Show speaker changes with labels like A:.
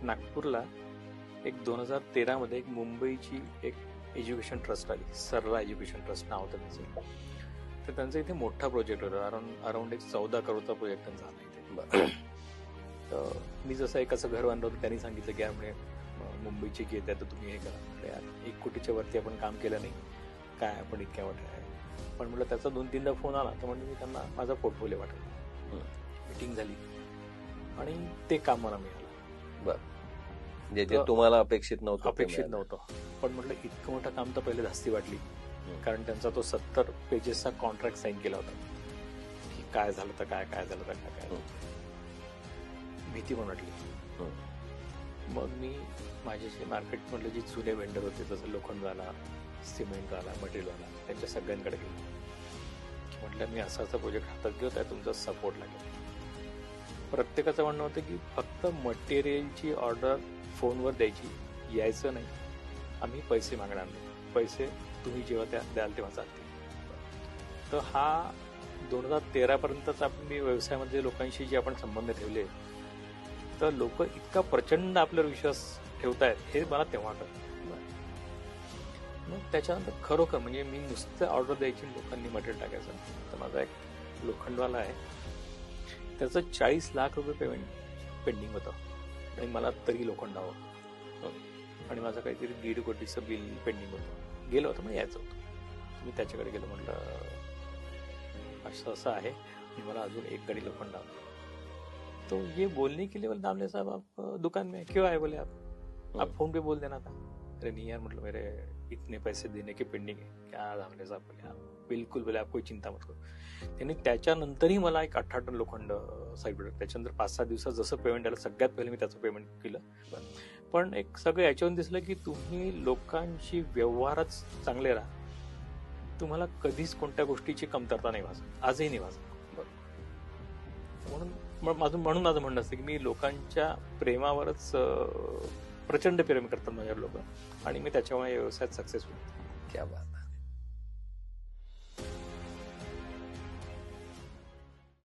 A: नागपूरला एक 2013 मध्ये एक मुंबईची एक एज्युकेशन ट्रस्ट आली, सर्रा एज्युकेशन ट्रस्ट नाव होतं त्याचं. तर त्यांचा इथे मोठा प्रोजेक्ट होता, अराउंड एक 14 करोडचा प्रोजेक्ट त्यांचा आला इथे. तर मी जसं एकाचं घर बांधलं होतं, त्यांनी सांगितलं की यार म्हणे मुंबईची घेत आहे तर तुम्ही हे करा. यार 1 कोटीच्या वरती आपण काम केलं नाही, काय आपण इतक्या मोठ्या आहे. पण म्हटलं त्याचा 2-3दा फोन आला तर म्हणजे मी त्यांना माझा पोर्टफोलिओ वाटला. मीटिंग झाली आणि ते काम मला मिळालं.
B: बरं, जे तुम्हाला अपेक्षित नव्हतं.
A: पण म्हटलं इतकं मोठं काम तर पहिले धास्ती वाटली, कारण त्यांचा तो 70 पेजेसचा कॉन्ट्रॅक्ट साईन केला होता की काय झालं तर काय झालं तर काय. भीती पण वाटली. मग मी माझे जे मार्केटमधले जे जुने वेंडर होते, जसं लोखंडवाला, सिमेंटवाला, मटेरियलवाला, त्यांच्या सगळ्यांकडे गेलो. म्हटलं मी असा प्रोजेक्ट हातात घेऊ, त्या तुमचा सपोर्ट लागेल. प्रत्येकाचं म्हणणं होतं की फक्त मटेरियलची ऑर्डर फोनवर द्यायची, यायचं नाही, आम्ही पैसे मागणार नाही, पैसे तुम्ही जेव्हा द्याल तेव्हा चालतील. तर हा 2013 पर्यंतचा मी व्यवसायामध्ये लोकांशी जे आपण संबंध ठेवले, तर लोक इतका प्रचंड आपल्यावर विश्वास ठेवतायत हे मला तेव्हा कळलं. मग त्याच्यानंतर खरोखर म्हणजे मी नुसतं ऑर्डर द्यायची, लोकांनी मटेरियल टाकायचं. तर माझा एक लोखंडवाला आहे, त्याचं 40 लाख रुपये पेमेंट पेंडिंग होतं आणि मला तरी लोखंड हवं. आणि माझं काहीतरी 1.5 कोटीचं बिल पेंडिंग होतं. गेलं होतं, मग यायचं होतं. मी त्याच्याकडे गेलो, म्हटलं असं आहे आणि मला अजून 1 गाडी लोखंड हवं. तो ये बोलने के लिए बोले दामले साहब आप दुकान में क्यों आए, बोले आप फोन पे बोल देना था. अरे नहीं यार, मतलब मेरे इतने पैसे देने के पेंडिंग है. क्या दामले साहब बोले आप बिलकुल, बोले आप कोई चिंता मत करो. त्यांनी त्याच्यानंतरही मला एक 8 टन लोखंड साईड प्रोडक्ट, त्याच्यानंतर 5-6 दिवसात जसं पेमेंट आलं सगळ्यात पहिले मी त्याचं पेमेंट केलं. पण एक सगळं याच्यावरून दिसलं की तुम्ही लोकांशी व्यवहारच चांगले राहा, तुम्हाला कधीच कोणत्या गोष्टीची कमतरता नाही भासत, आजही नाही भासत. म्हणून माझं म्हणणं असतं की मी लोकांच्या प्रेमावरच प्रचंड प्रेम करतात माझ्या लोक, आणि मी त्याच्यामुळे व्यवसायात सक्सेसफुल.
B: क्या बात.